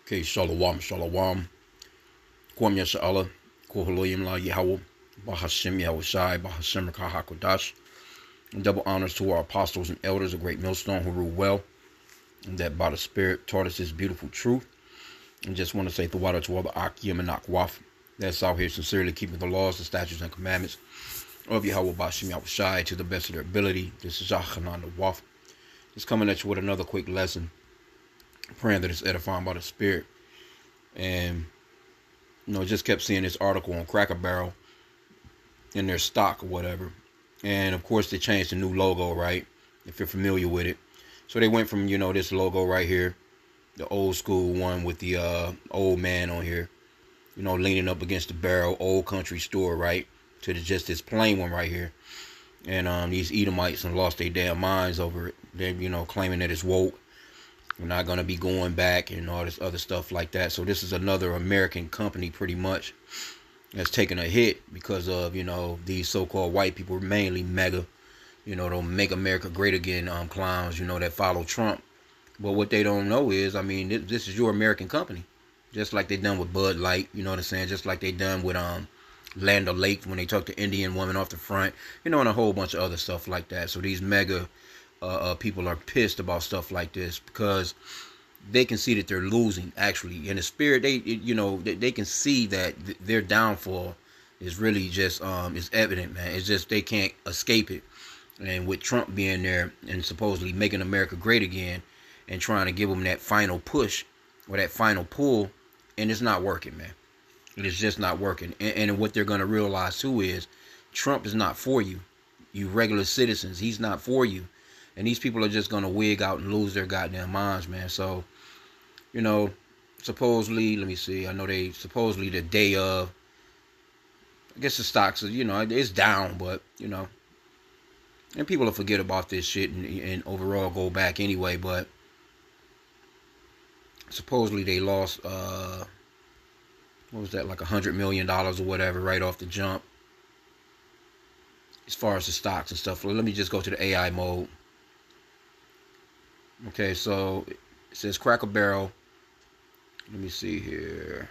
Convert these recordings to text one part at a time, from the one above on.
Okay, shalom, shalom. Kwam Yasha'Allah, Kohaloyim La Yahweh, Bahashim Yahushai, Bahashim Kahakodash. Double honors to our apostles and elders, a great millstone who rule well, and that by the Spirit taught us this beautiful truth. And just want to say the water to all the H.I.M and Akwaf that's out here sincerely keeping the laws, the statutes, and commandments of Yahweh Bahashim Yahushai to the best of their ability. This is Yachanan the Waf. Just coming at you with another quick lesson, praying that it's edifying by the Spirit. And just kept seeing this article on Cracker Barrel in their stock or whatever. And of course they changed the new logo, right? If you're familiar with it. So they went from, this logo right here, the old school one with the old man on here, leaning up against the barrel, old country store, right? To just this plain one right here. And these Edomites have lost their damn minds over it. They're, claiming that it's woke. We're not going to be going back and all this other stuff like that. So this is another American company pretty much that's taking a hit because of, these so-called white people, mainly mega, don't make America great again clowns, that follow Trump. But what they don't know is, this is your American company. Just like they done with Bud Light, you know what I'm saying? Just like they done with Land O'Lakes when they took the Indian woman off the front, and a whole bunch of other stuff like that. So these mega people are pissed about stuff like this because they can see that they're losing. Actually, in the spirit, they can see that their downfall is really just is evident, man. It's just they can't escape it. And with Trump being there and supposedly making America great again and trying to give them that final push or that final pull, and it's not working, man. It is just not working. And what they're going to realize too is Trump is not for you. You regular citizens, he's not for you. And these people are just going to wig out and lose their goddamn minds, man. So, supposedly, let me see. I know supposedly the day of, I guess the stocks, it's down, but, and people will forget about this shit and overall go back anyway. But supposedly they lost, what was that, like $100 million or whatever right off the jump. As far as the stocks and stuff. Let me just go to the AI mode. Okay, so it says Cracker Barrel. Let me see here.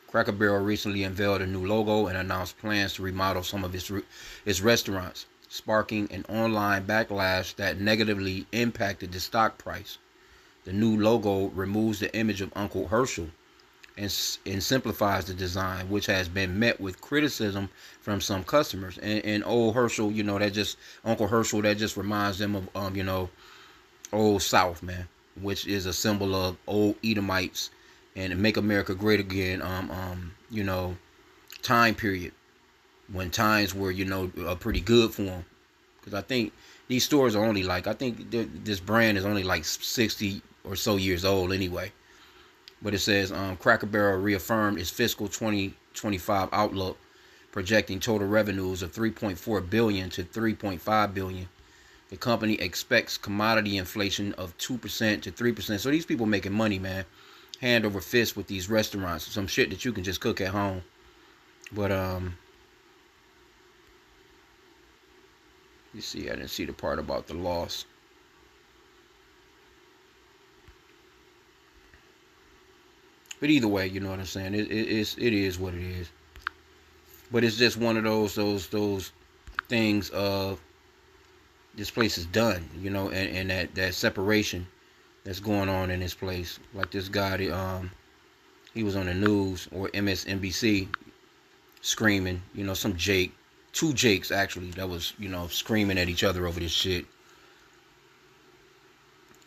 Cracker Barrel recently unveiled a new logo and announced plans to remodel some of its restaurants, sparking an online backlash that negatively impacted the stock price. The new logo removes the image of Uncle Herschel and simplifies the design, which has been met with criticism from some customers. And old Herschel, Uncle Herschel, that just reminds them of, Old South, man, which is a symbol of old Edomites and make America great again, time period when times were, pretty good for them. Because I think these stores are only this brand is only like 60 or so years old anyway. But it says Cracker Barrel reaffirmed its fiscal 2025 outlook, projecting total revenues of $3.4 billion to $3.5 billion. The company expects commodity inflation of 2% to 3%. So these people making money, man, hand over fist with these restaurants. Some shit that you can just cook at home. But you see, I didn't see the part about the loss. But either way, you know what I'm saying. It is what it is. But it's just one of those things of this place is done, and that separation that's going on in this place. Like this guy, he was on the news or MSNBC screaming, some Jake, two Jakes actually, that was, screaming at each other over this shit.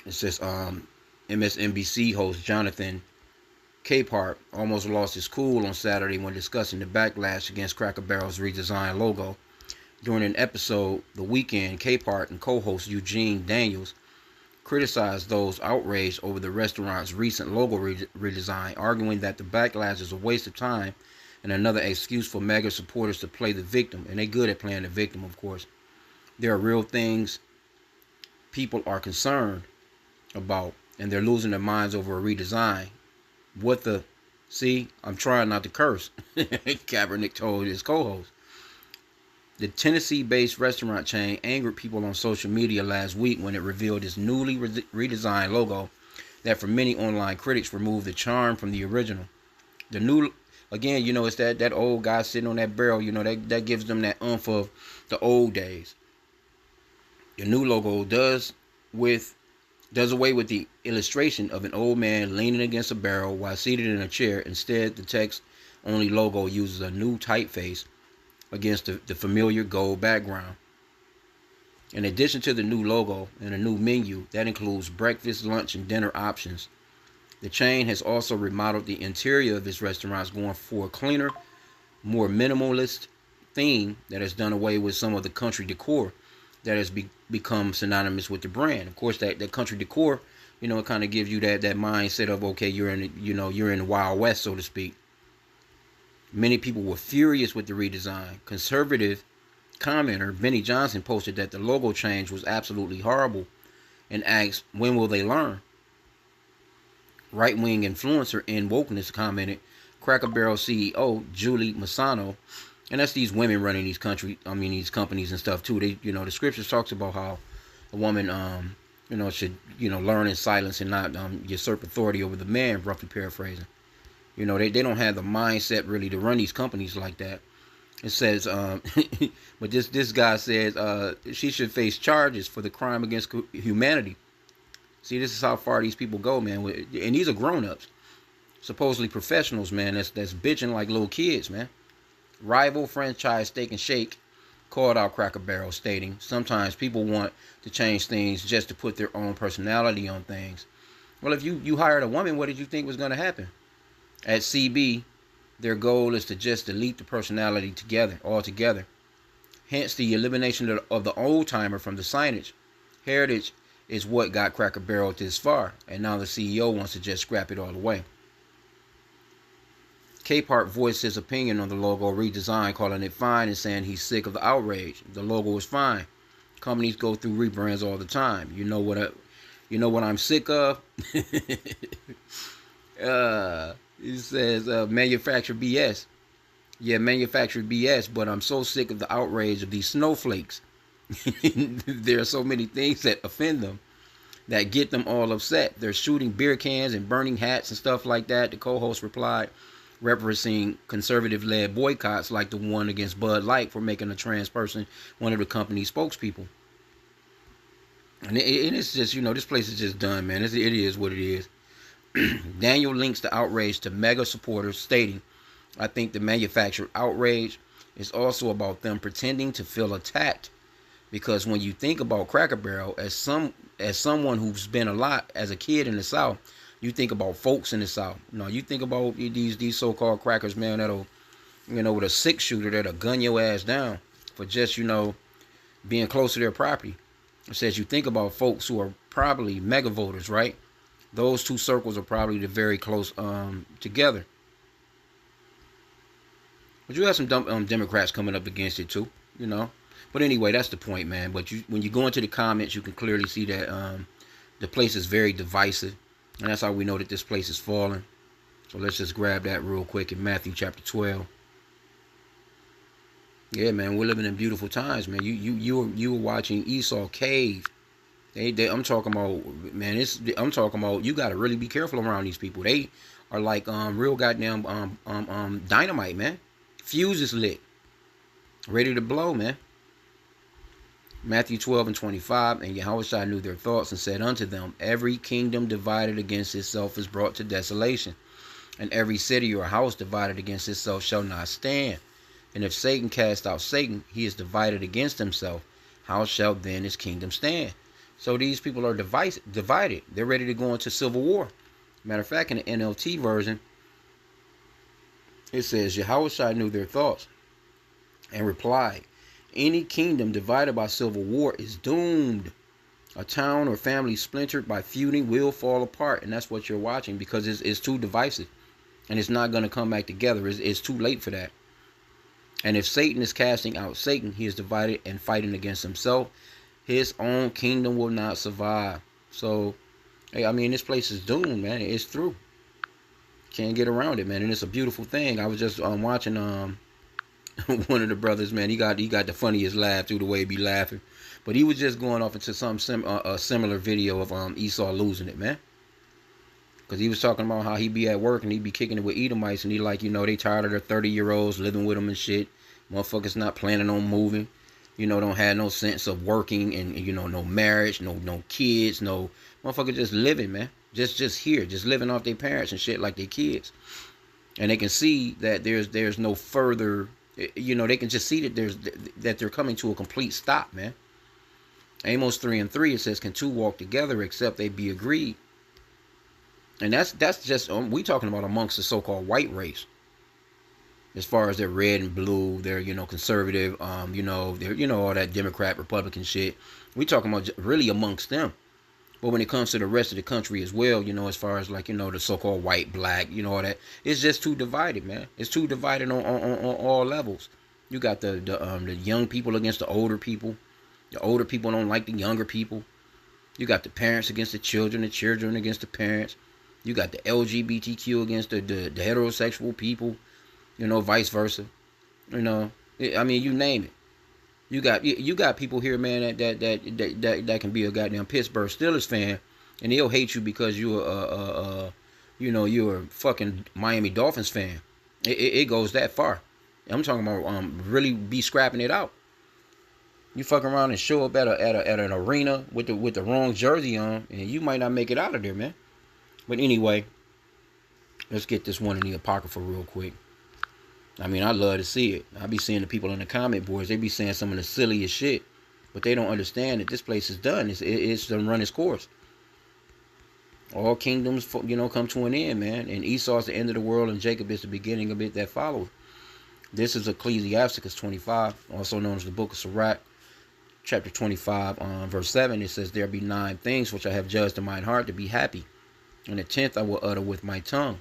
It says MSNBC host Jonathan Capehart almost lost his cool on Saturday when discussing the backlash against Cracker Barrel's redesigned logo. During an episode the weekend, Capehart and co-host Eugene Daniels criticized those outraged over the restaurant's recent logo redesign, arguing that the backlash is a waste of time and another excuse for MAGA supporters to play the victim. And they good at playing the victim, of course. There are real things people are concerned about, and they're losing their minds over a redesign. See, I'm trying not to curse, Kaepernick told his co-host. The Tennessee-based restaurant chain angered people on social media last week when it revealed its newly redesigned logo that for many online critics removed the charm from the original. The new, again, it's that old guy sitting on that barrel, that gives them that oomph of the old days. The new logo does away with the illustration of an old man leaning against a barrel while seated in a chair. Instead, the text-only logo uses a new typeface against the familiar gold background. In addition to the new logo and a new menu that includes breakfast, lunch, and dinner options, the chain has also remodeled the interior of its restaurants, going for a cleaner, more minimalist theme that has done away with some of the country decor that has become synonymous with the brand. Of course, that country decor, it kind of gives you that mindset of, okay, you're in the Wild West, so to speak. Many people were furious with the redesign. Conservative commenter Benny Johnson posted that the logo change was absolutely horrible and asked, when will they learn? Right-wing influencer in wokeness commented, Cracker Barrel CEO Julie Masano, and that's these women running these companies and stuff too. They, the scriptures talks about how a woman, should, learn in silence and not usurp authority over the man, roughly paraphrasing. They don't have the mindset really to run these companies like that. It says, but this guy says she should face charges for the crime against humanity. See, this is how far these people go, man. And these are grown-ups, supposedly professionals, man. That's bitching like little kids, man. Rival franchise Steak and Shake called out Cracker Barrel, stating, sometimes people want to change things just to put their own personality on things. Well, if you hired a woman, what did you think was going to happen? At CB, their goal is to just delete the personality altogether. Hence the elimination of the old-timer from the signage. Heritage is what got Cracker Barrel this far, and now the CEO wants to just scrap it all away. Capehart voiced his opinion on the logo redesign, calling it fine and saying he's sick of the outrage. The logo is fine. Companies go through rebrands all the time. You know what I'm sick of? He says manufactured BS. Yeah, manufactured BS, but I'm so sick of the outrage of these snowflakes. There are so many things that offend them, that get them all upset. They're shooting beer cans and burning hats and stuff like that. The co-host replied, referencing conservative-led boycotts like the one against Bud Light for making a trans person one of the company's spokespeople. And it's just, this place is just done, man. It is what it is. Daniel links the outrage to mega supporters, stating, I think the manufactured outrage is also about them pretending to feel attacked. Because when you think about Cracker Barrel, as someone who's been a lot as a kid in the South, you think about folks in the South. You think about these so-called crackers, man, that'll, with a 6-shooter that'll gun your ass down for just, being close to their property. It says you think about folks who are probably mega voters, right? Those two circles are probably very close together. But you have some Democrats coming up against it too, But anyway, that's the point, man. But when you go into the comments, you can clearly see that the place is very divisive. And that's how we know that this place is falling. So let's just grab that real quick in Matthew chapter 12. Yeah, man, we're living in beautiful times, man. You were watching Esau cave. I'm talking about, man. I'm talking about, you gotta really be careful around these people. They are like real goddamn dynamite, man. Fuse is lit, ready to blow, man. Matthew 12:25, and Yahushua knew their thoughts and said unto them, every kingdom divided against itself is brought to desolation, and every city or house divided against itself shall not stand. And if Satan cast out Satan, he is divided against himself. How shall then his kingdom stand? So these people are divided. They're ready to go into civil war. Matter of fact, in the NLT version, it says, Yahushua knew their thoughts and replied, any kingdom divided by civil war is doomed. A town or family splintered by feuding will fall apart. And that's what you're watching, because it's too divisive. And it's not going to come back together. It's too late for that. And if Satan is casting out Satan, he is divided and fighting against himself. His own kingdom will not survive. So, hey, this place is doomed, man. It's through. Can't get around it, man. And it's a beautiful thing. I was just watching One of the brothers, man, he got the funniest laugh through the way he be laughing. But he was just going off into a similar video of Esau losing it, man. Because he was talking about how he be at work and he be kicking it with Edomites. And he like, they tired of their 30-year-olds living with them and shit. Motherfuckers not planning on moving. Don't have no sense of working and, no marriage, no kids, no motherfucker just living, man. Just here, just living off their parents and shit like their kids. And they can see that there's no further, they can just see that they're coming to a complete stop, man. Amos 3:3, it says, can two walk together except they be agreed? And that's just, we talking about amongst the so-called white race. As far as they're red and blue, they're, conservative, they're, all that Democrat, Republican shit. We talking about really amongst them. But when it comes to the rest of the country as well, as far as like, the so-called white, black, all that, it's just too divided, man. It's too divided on all levels. You got the young people against the older people. The older people don't like the younger people. You got the parents against the children against the parents. You got the LGBTQ against the heterosexual people, vice versa. I mean, you name it. You got people here, man, that can be a goddamn Pittsburgh Steelers fan, and they'll hate you because you're you're a fucking Miami Dolphins fan. It goes that far. I'm talking about really be scrapping it out. You fuck around and show up at an arena with the wrong jersey on, and you might not make it out of there, man. But anyway, let's get this one in the Apocrypha real quick. I mean, I love to see it. I be seeing the people in the comment boards. They be saying some of the silliest shit, but they don't understand that this place is done. It's done run its course. All kingdoms, come to an end, man. And Esau is the end of the world, and Jacob is the beginning of it that follows. This is Ecclesiasticus 25, also known as the Book of Sirach, chapter 25, verse 7. It says, there be 9 things which I have judged in mine heart to be happy, and the 10th I will utter with my tongue.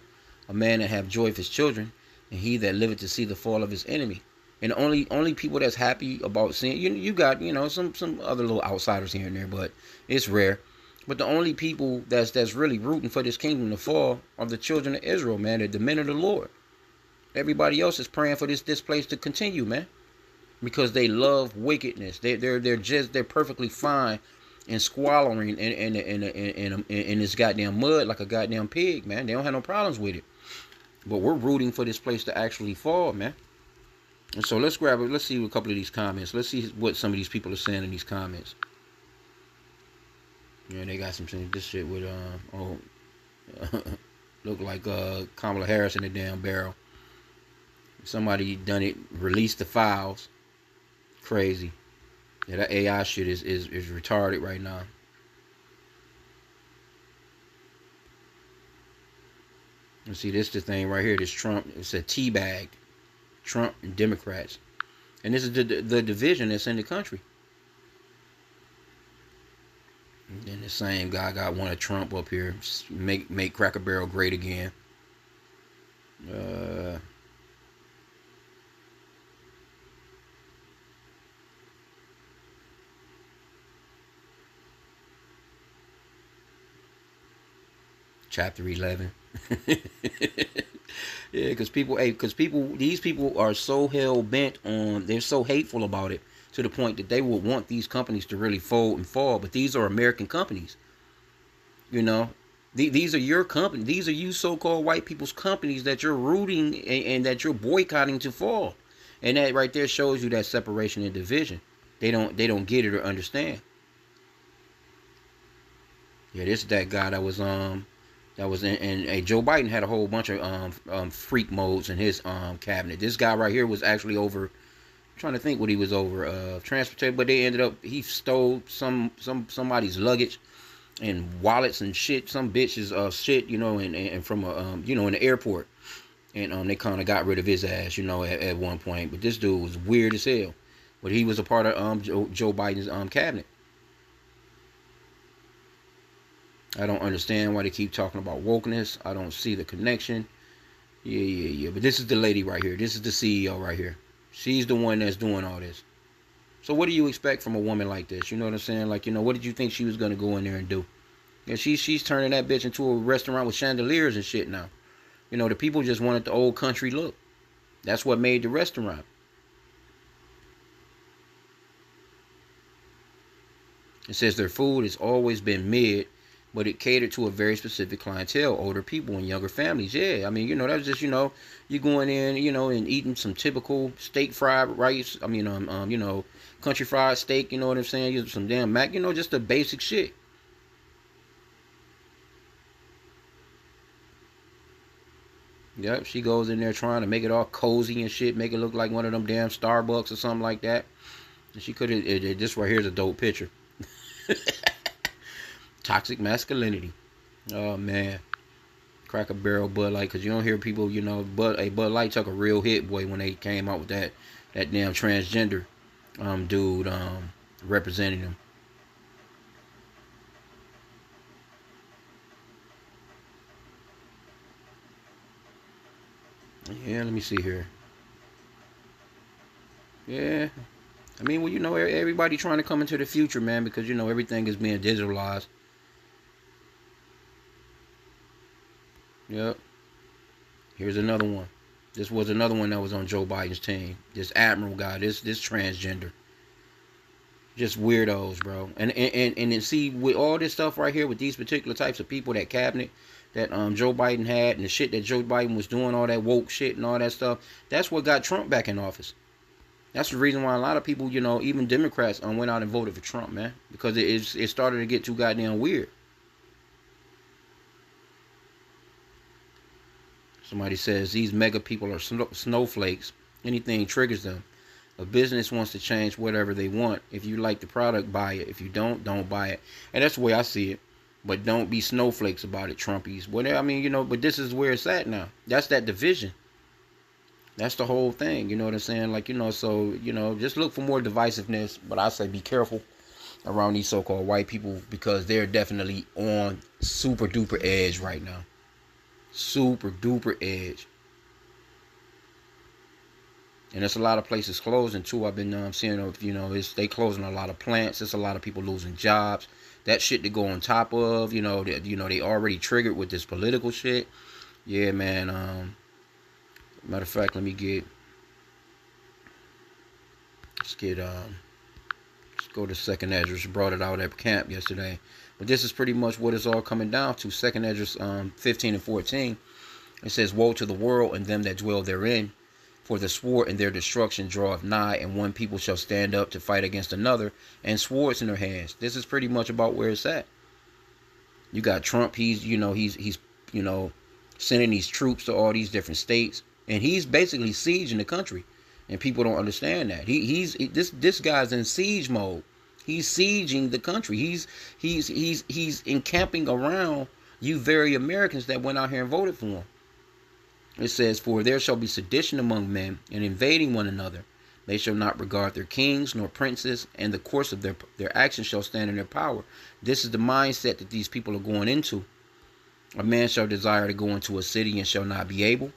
A man that have joy of his children, and he that liveth to see the fall of his enemy. And only people that's happy about seeing, you got, some other little outsiders here and there, but it's rare. But the only people that's really rooting for this kingdom to fall are the children of Israel, man. They're the men of the Lord. Everybody else is praying for this place to continue, man, because they love wickedness. They're perfectly fine and squallering in this goddamn mud like a goddamn pig, man. They don't have no problems with it. But we're rooting for this place to actually fall, man. And so let's see a couple of these comments. Let's see what some of these people are saying in these comments. Yeah, they got some this shit with look like Kamala Harris in the damn barrel. Somebody done it, released the files. Crazy. Yeah, that AI shit is retarded right now. You see, this the thing right here. This Trump, it's a teabag. Trump and Democrats. And this is the division that's in the country. And then the same guy got one of Trump up here. Make Cracker Barrel great again. Chapter 11. Yeah, because these people are so hell bent on, they're so hateful about it to the point that they will want these companies to really fold and fall. But these are American companies. These are your companies. These are you so-called white people's companies that you're rooting and that you're boycotting to fall. And that right there shows you that separation and division. They don't get it or understand. Yeah, this is that guy that was in Joe Biden had a whole bunch of freak modes in his cabinet. This guy right here was actually over, I'm trying to think what he was over, transportation, but they ended up, he stole somebody's luggage and wallets and shit, some bitches shit, and from in the airport. And they kind of got rid of his ass, at one point. But this dude was weird as hell. But he was a part of Joe Biden's cabinet. I don't understand why they keep talking about wokeness. I don't see the connection. Yeah. But this is the lady right here. This is the CEO right here. She's the one that's doing all this. So what do you expect from a woman like this? You know what I'm saying? Like, what did you think she was going to go in there and do? Yeah, she's turning that bitch into a restaurant with chandeliers and shit now. The people just wanted the old country look. That's what made the restaurant. It says their food has always been mid, but it catered to a very specific clientele, older people and younger families. Yeah, I mean, that's just, you going in, and eating some typical steak fried rice. I mean, country fried steak. You know what I'm saying? Use some damn mac. Just the basic shit. Yep, she goes in there trying to make it all cozy and shit, make it look like one of them damn Starbucks or something like that. And she could have. This right here is a dope picture. Toxic masculinity. Oh man, Cracker Barrel Bud Light, because you don't hear people, Bud Light took a real hit, boy, when they came out with that damn transgender dude representing them. Yeah, let me see here. Yeah, I mean, well, everybody trying to come into the future, man, because everything is being digitalized. Yep. Here's another one. This was another one that was on Joe Biden's team. This Admiral guy, this transgender. Just weirdos, bro. And then see, with all this stuff right here, with these particular types of people, that cabinet that Joe Biden had, and the shit that Joe Biden was doing, all that woke shit and all that stuff, that's what got Trump back in office. That's the reason why a lot of people, even Democrats, went out and voted for Trump, man, because it started to get too goddamn weird. Somebody says these mega people are snowflakes. Anything triggers them. A business wants to change whatever they want. If you like the product, buy it. If you don't buy it. And that's the way I see it. But don't be snowflakes about it, Trumpies. I mean, but this is where it's at now. That's that division. That's the whole thing. You know what I'm saying? Like, so, just look for more divisiveness. But I say be careful around these so-called white people, because they're definitely on super duper edge right now. Super duper edge. And there's a lot of places closing too. I've been seeing, they closing a lot of plants. There's a lot of people losing jobs. That shit to go on top of, they already triggered with this political shit. Yeah, man. Matter of fact, let's go to Second Esdras. Brought it out at camp yesterday. But this is pretty much what it's all coming down to. Second Esdras 15 and 14. It says, woe to the world and them that dwell therein. For the sword and their destruction draweth nigh, and one people shall stand up to fight against another, and swords in their hands. This is pretty much about where it's at. You got Trump. He's sending these troops to all these different states, and he's basically sieging the country, and people don't understand that. This guy's in siege mode. He's sieging the country. He's encamping around you very Americans that went out here and voted for him. It says, for there shall be sedition among men, and invading one another. They shall not regard their kings nor princes, and the course of their actions shall stand in their power. This is the mindset that these people are going into. A man shall desire to go into a city and shall not be able.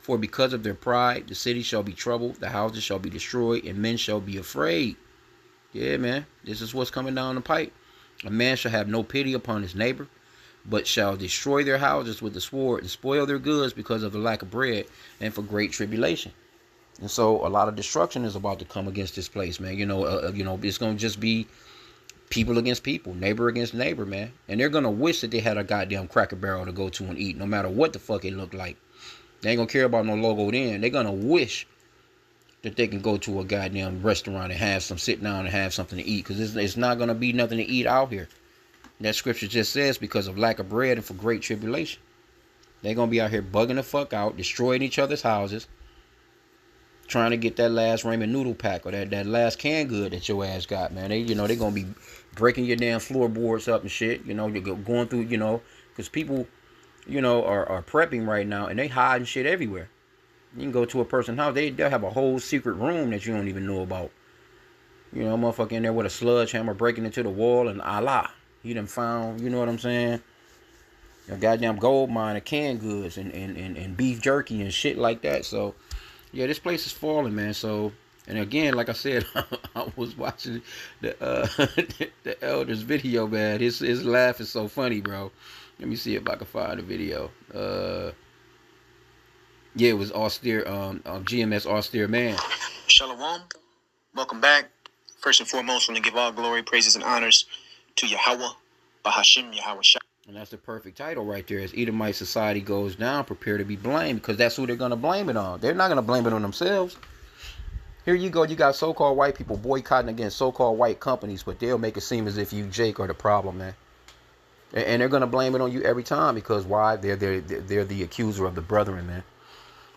For because of their pride, the city shall be troubled, the houses shall be destroyed, and men shall be afraid. Yeah, man, this is what's coming down the pipe. A man shall have no pity upon his neighbor, but shall destroy their houses with the sword and spoil their goods because of the lack of bread and for great tribulation. And so a lot of destruction is about to come against this place, man. It's going to just be people against people, neighbor against neighbor, man. And they're going to wish that they had a goddamn Cracker Barrel to go to and eat, no matter what the fuck it looked like. They ain't going to care about no logo then. They're going to wish that they can go to a goddamn restaurant and sit down and have something to eat, because it's not going to be nothing to eat out here. That scripture just says, because of lack of bread and for great tribulation. They're going to be out here bugging the fuck out, destroying each other's houses, trying to get that last ramen noodle pack or that last canned good that your ass got, man. They're going to be breaking your damn floorboards up and shit. You're going through, because people, are prepping right now, and they hiding shit everywhere. You can go to a person's house, they'll have a whole secret room that you don't even know about. A motherfucker in there with a sledgehammer breaking into the wall, and Allah. He done found, you know what I'm saying, a goddamn gold mine of canned goods and beef jerky and shit like that. So, yeah, this place is falling, man. So, and again, like I said, I was watching the the Elder's video, man. His laugh is so funny, bro. Let me see if I can find the video. Yeah, it was Austere, GMS Austere Man. Shalom. Welcome back. First and foremost, I want to give all glory, praises, and honors to Yahweh, H.I.M, Yahweh. And that's the perfect title right there. As Edomite society goes down, prepare to be blamed, because that's who they're going to blame it on. They're not going to blame it on themselves. Here you go. You got so-called white people boycotting against so-called white companies, but they'll make it seem as if you, Jake, are the problem, man. And they're going to blame it on you every time, because why? They're the accuser of the brethren, man.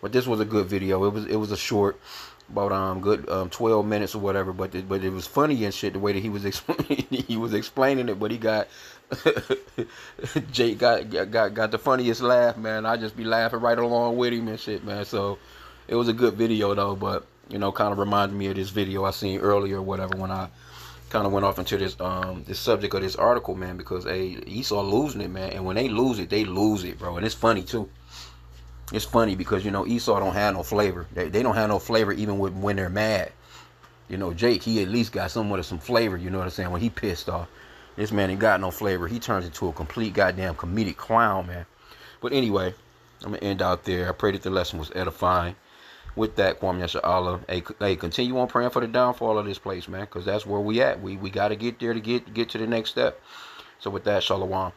But this was a good video. It was a short, about good 12 minutes or whatever. But it was funny and shit the way that he was explaining it. But he got Jake got the funniest laugh, man. I just be laughing right along with him and shit, man. So it was a good video though. But you know, kind of reminded me of this video I seen earlier or whatever when I kind of went off into this this subject of this article, man. Because Esau losing it, man. And when they lose it, bro. And it's funny too. It's funny because, you know, Esau don't have no flavor. They don't have no flavor even when they're mad. You know, Jake, he at least got somewhat of some flavor, you know what I'm saying, when he pissed off. This man ain't got no flavor. He turns into a complete goddamn comedic clown, man. But anyway, I'm going to end out there. I pray that the lesson was edifying. With that, Kwam Yasha Allah, hey, continue on praying for the downfall of this place, man, because that's where we at. We got to get there to get to the next step. So with that, Shalom.